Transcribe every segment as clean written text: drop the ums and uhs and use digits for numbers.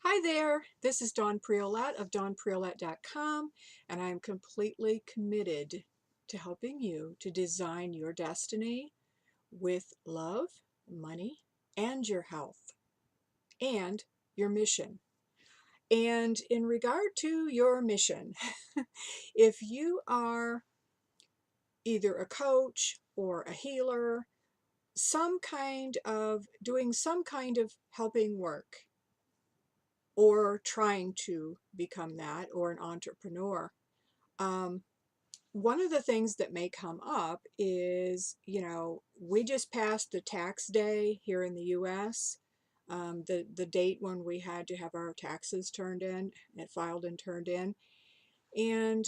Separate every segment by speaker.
Speaker 1: Hi there, this is Dawn Priolat of dawnpriolat.com, and I am completely committed to helping you to design your destiny with love, money, and your health, and your mission. And in regard to your mission, if you are either a coach or a healer, some kind of doing some kind of helping work, or trying to become that, or an entrepreneur, um, one of the things that may come up is, we just passed the tax day here in the US, the date when we had to have our taxes turned in, and filed and turned in. And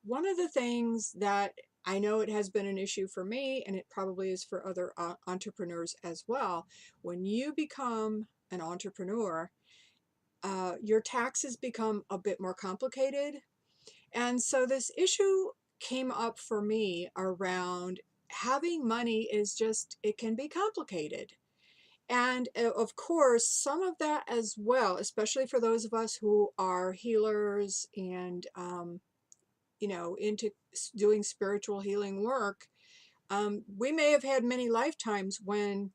Speaker 1: one of the things that I know it has been an issue for me, and it probably is for other entrepreneurs as well, when you become an entrepreneur, your taxes become a bit more complicated. And so this issue came up for me around having money is just, it can be complicated. And of course, some of that as well, especially for those of us who are healers and, into doing spiritual healing work, we may have had many lifetimes when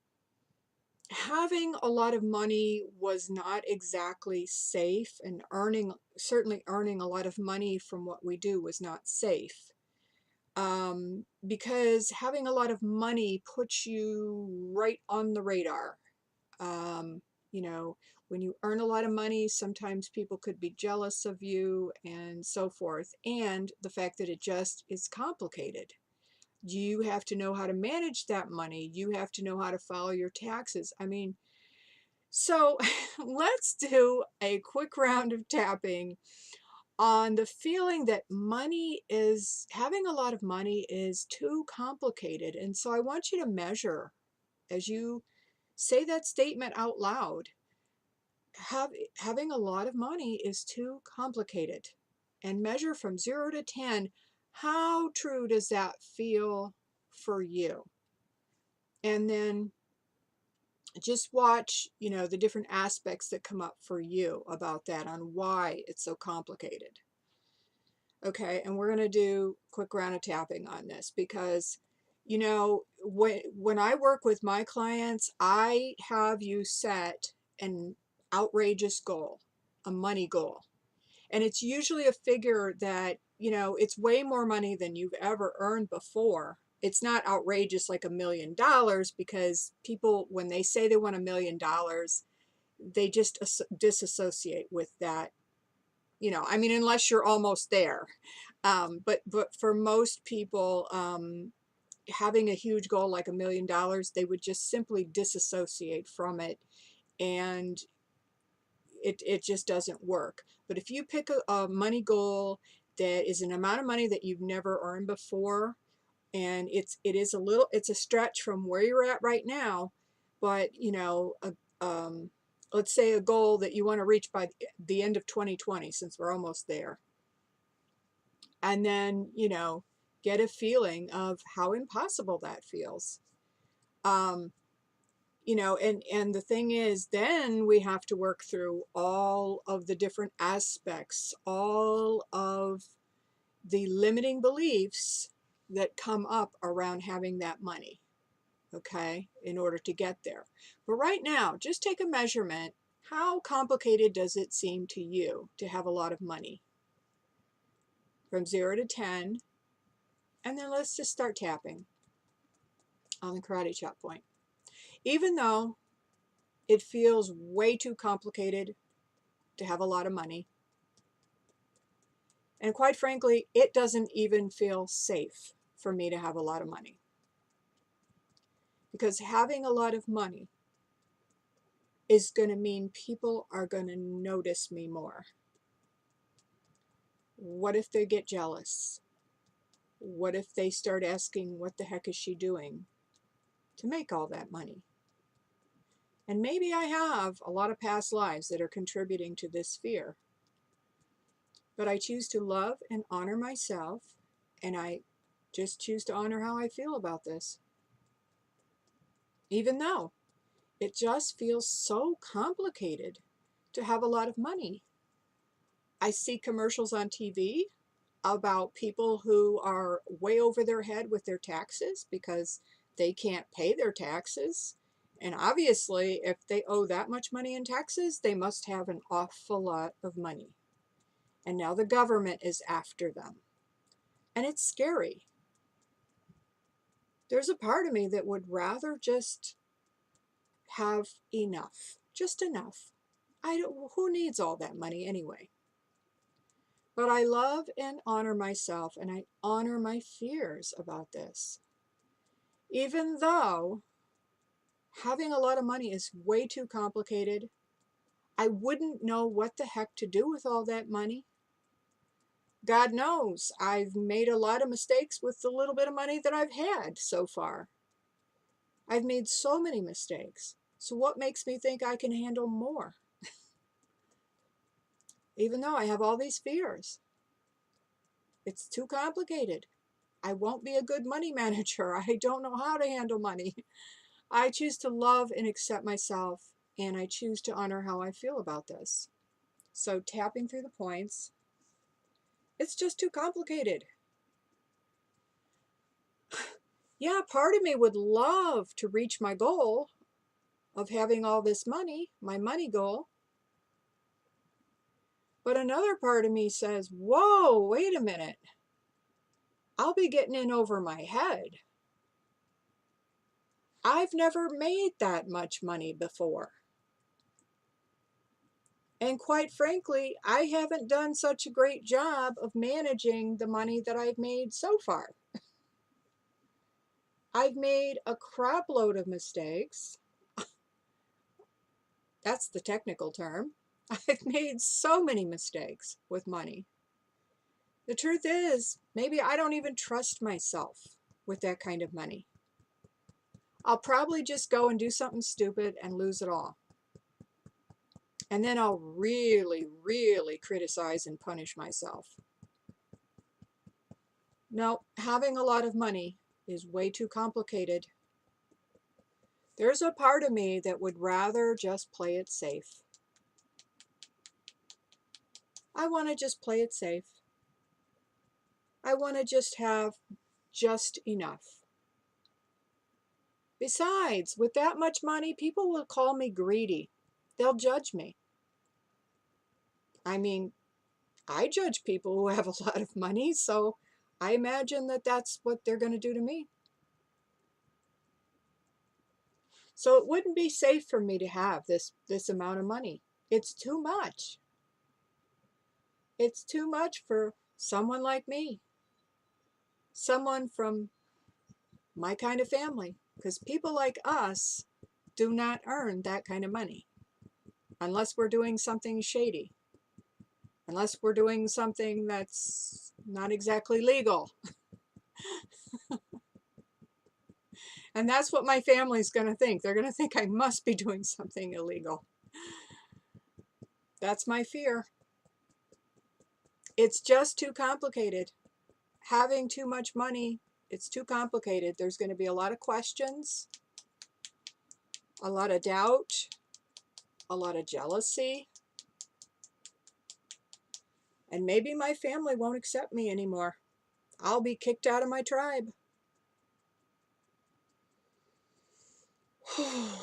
Speaker 1: having a lot of money was not exactly safe, and certainly earning a lot of money from what we do was not safe. Because having a lot of money puts you right on the radar. Um, you know, when you earn a lot of money, sometimes people could be jealous of you and so forth. And the fact that it just is complicated. You have to know how to manage that money. You have to know how to file your taxes. I mean, so let's do a quick round of tapping on the feeling that having a lot of money is too complicated. And so I want you to measure as you say that statement out loud. Having a lot of money is too complicated. And measure from 0 to 10. How true does that feel for you? And then just watch, the different aspects that come up for you about that, on why it's so complicated. Okay, and we're going to do a quick round of tapping on this because, when I work with my clients, I have you set an outrageous goal, a money goal. And it's usually a figure that, it's way more money than you've ever earned before. It's not outrageous like $1 million, because people, when they say they want $1 million, they just disassociate with that. I mean, unless you're almost there. But for most people, having a huge goal like $1 million, they would just simply disassociate from it, and it just doesn't work. But if you pick a money goal that is an amount of money that you've never earned before, and it's a stretch from where you're at right now, but let's say a goal that you want to reach by the end of 2020, since we're almost there. And then, get a feeling of how impossible that feels. Um, and the thing is, then we have to work through all of the different aspects, all of the limiting beliefs that come up around having that money, okay, in order to get there. But right now, just take a measurement. How complicated does it seem to you to have a lot of money? From 0 to 10. And then let's just start tapping on the karate chop point. Even though it feels way too complicated to have a lot of money, and quite frankly, it doesn't even feel safe for me to have a lot of money. Because having a lot of money is going to mean people are going to notice me more. What if they get jealous? What if they start asking, what the heck is she doing to make all that money? And maybe I have a lot of past lives that are contributing to this fear. But I choose to love and honor myself, and I just choose to honor how I feel about this. Even though it just feels so complicated to have a lot of money. I see commercials on TV about people who are way over their head with their taxes because they can't pay their taxes. And obviously, if they owe that much money in taxes, they must have an awful lot of money. And now the government is after them. And it's scary. There's a part of me that would rather just have enough, just enough. Who needs all that money anyway? But I love and honor myself, and I honor my fears about this. Even though having a lot of money is way too complicated, I wouldn't know what the heck to do with all that money. God knows I've made a lot of mistakes with the little bit of money that I've had so far. I've made so many mistakes. So what makes me think I can handle more? Even though I have all these fears. It's too complicated. I won't be a good money manager. I don't know how to handle money. I choose to love and accept myself, and I choose to honor how I feel about this. So tapping through the points, it's just too complicated. Yeah, part of me would love to reach my goal of having all this money, my money goal. But another part of me says, whoa, wait a minute. I'll be getting in over my head. I've never made that much money before. And quite frankly, I haven't done such a great job of managing the money that I've made so far. I've made a crap load of mistakes. That's the technical term. I've made so many mistakes with money. The truth is, maybe I don't even trust myself with that kind of money. I'll probably just go and do something stupid and lose it all. And then I'll really, really criticize and punish myself. No, having a lot of money is way too complicated. There's a part of me that would rather just play it safe. I want to just play it safe. I want to just have just enough. Besides, with that much money, people will call me greedy. They'll judge me. I mean, I judge people who have a lot of money, so I imagine that that's what they're going to do to me. So it wouldn't be safe for me to have this amount of money. It's too much. It's too much for someone like me. Someone from my kind of family. Because people like us do not earn that kind of money. Unless we're doing something shady. Unless we're doing something that's not exactly legal. And that's what my family's going to think. They're going to think I must be doing something illegal. That's my fear. It's just too complicated. Having too much money, it's too complicated. There's going to be a lot of questions, a lot of doubt, a lot of jealousy. And maybe my family won't accept me anymore. I'll be kicked out of my tribe.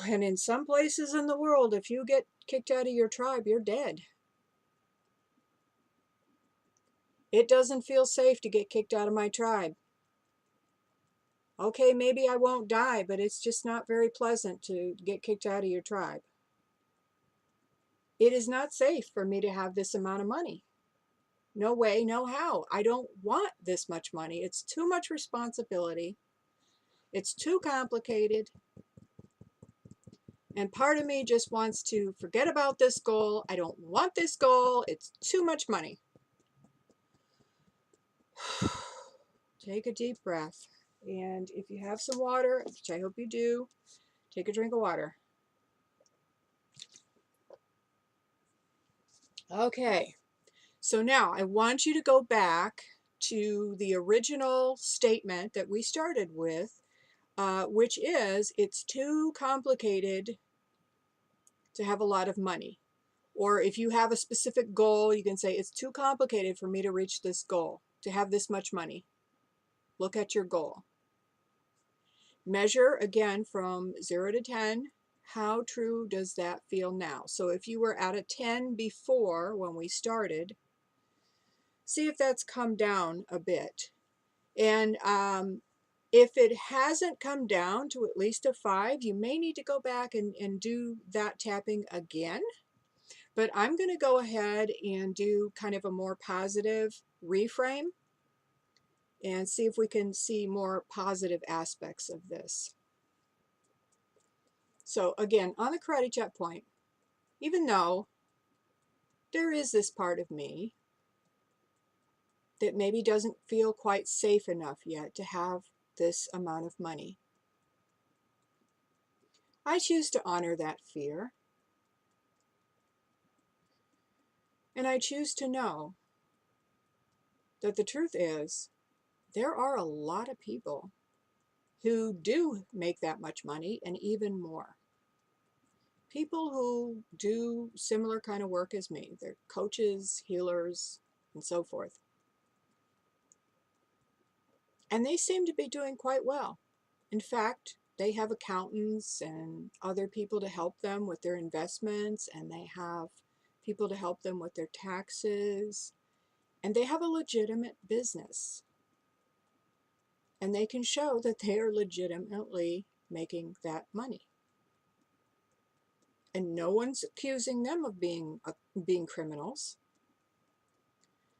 Speaker 1: And in some places in the world, if you get kicked out of your tribe, you're dead. It doesn't feel safe to get kicked out of my tribe. Okay, maybe I won't die, but it's just not very pleasant to get kicked out of your tribe. It is not safe for me to have this amount of money. No way, no how. I don't want this much money. It's too much responsibility. It's too complicated. And part of me just wants to forget about this goal. I don't want this goal. It's too much money. Take a deep breath. And if you have some water, which I hope you do, take a drink of water. Okay. So now I want you to go back to the original statement that we started with, which is it's too complicated to have a lot of money. Or if you have a specific goal, you can say, it's too complicated for me to reach this goal, to have this much money. Look at your goal. Measure again from 0 to 10. How true does that feel now? So if you were at a 10 before when we started, see if that's come down a bit. And if it hasn't come down to at least a 5, you may need to go back and do that tapping again. But I'm going to go ahead and do kind of a more positive reframe and see if we can see more positive aspects of this. So again, on the karate chop point, even though there is this part of me that maybe doesn't feel quite safe enough yet to have this amount of money, I choose to honor that fear. And I choose to know that the truth is there are a lot of people who do make that much money and even more. People who do similar kind of work as me. They're coaches, healers, and so forth. And they seem to be doing quite well. In fact, they have accountants and other people to help them with their investments, and they have people to help them with their taxes, and they have a legitimate business. And they can show that they are legitimately making that money. And no one's accusing them of being criminals.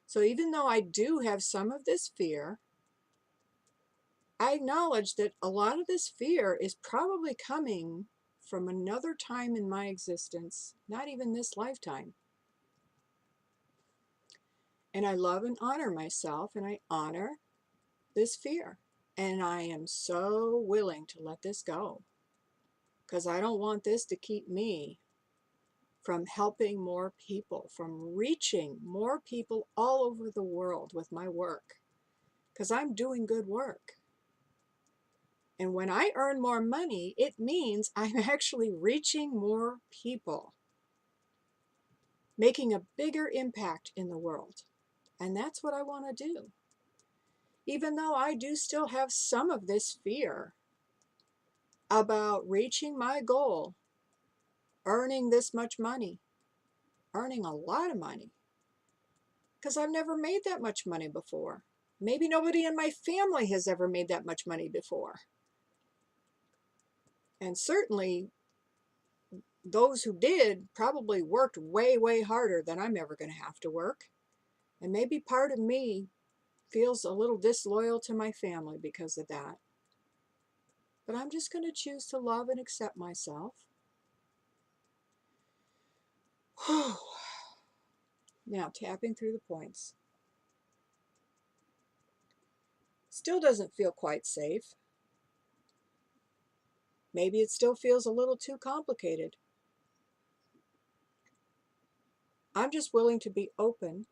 Speaker 1: So even though I do have some of this fear, I acknowledge that a lot of this fear is probably coming from another time in my existence, not even this lifetime. And I love and honor myself, and I honor this fear. And I am so willing to let this go, because I don't want this to keep me from helping more people, from reaching more people all over the world with my work, because I'm doing good work. And when I earn more money, it means I'm actually reaching more people, making a bigger impact in the world. And that's what I want to do. Even though I do still have some of this fear about reaching my goal, earning this much money, earning a lot of money, because I've never made that much money before. Maybe nobody in my family has ever made that much money before. And certainly those who did probably worked way, way harder than I'm ever going to have to work. And maybe part of me feels a little disloyal to my family because of that. But I'm just going to choose to love and accept myself. Now, tapping through the points. Still doesn't feel quite safe. Maybe it still feels a little too complicated. I'm just willing to be open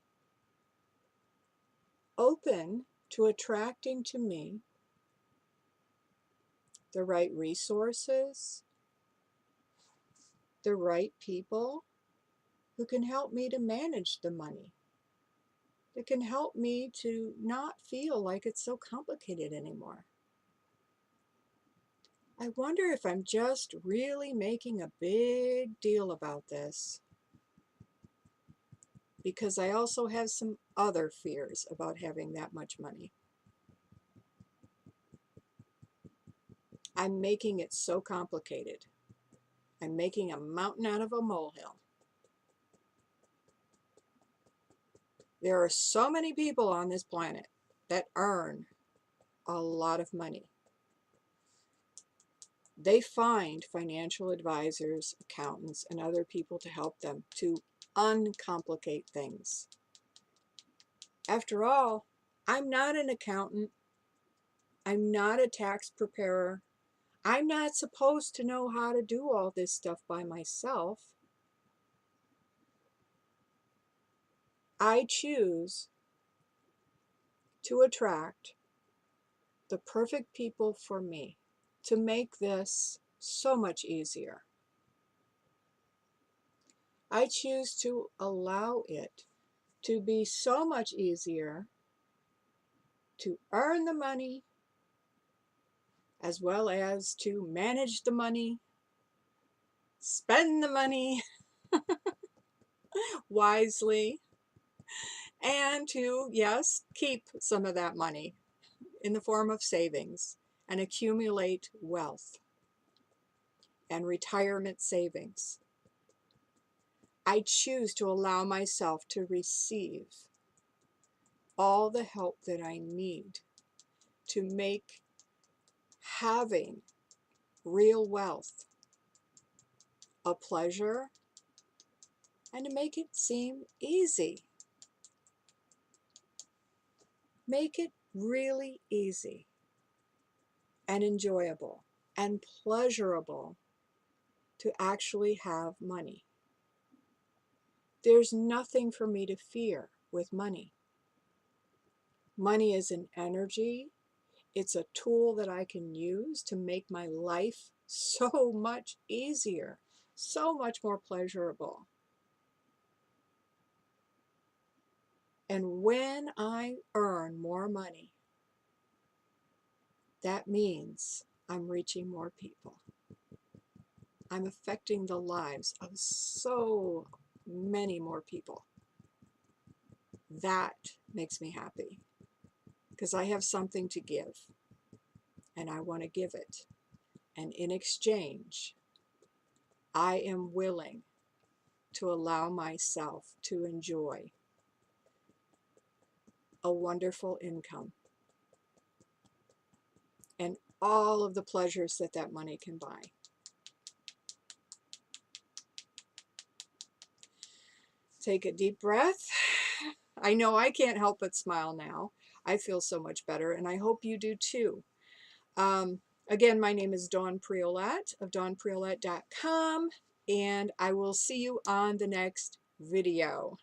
Speaker 1: to attracting to me the right resources, the right people who can help me to manage the money, that can help me to not feel like it's so complicated anymore. I wonder if I'm just really making a big deal about this, because I also have some other fears about having that much money. I'm making it so complicated. I'm making a mountain out of a molehill. There are so many people on this planet that earn a lot of money. They find financial advisors, accountants, and other people to help them to uncomplicate things. After all, I'm not an accountant. I'm not a tax preparer. I'm not supposed to know how to do all this stuff by myself. I choose to attract the perfect people for me to make this so much easier. I choose to allow it to be so much easier to earn the money as well as to manage the money, spend the money wisely, and to, yes, keep some of that money in the form of savings and accumulate wealth and retirement savings. I choose to allow myself to receive all the help that I need to make having real wealth a pleasure and to make it seem easy. Make it really easy and enjoyable and pleasurable to actually have money. There's nothing for me to fear with money. Money is an energy. It's a tool that I can use to make my life so much easier, so much more pleasurable. And when I earn more money, that means I'm reaching more people. I'm affecting the lives of so many more people. That makes me happy because I have something to give and I want to give it. And in exchange, I am willing to allow myself to enjoy a wonderful income and all of the pleasures that that money can buy. Take a deep breath. I know I can't help but smile now. I feel so much better, and I hope you do too. Again, my name is Dawn Priolat of dawnpriolat.com, and I will see you on the next video.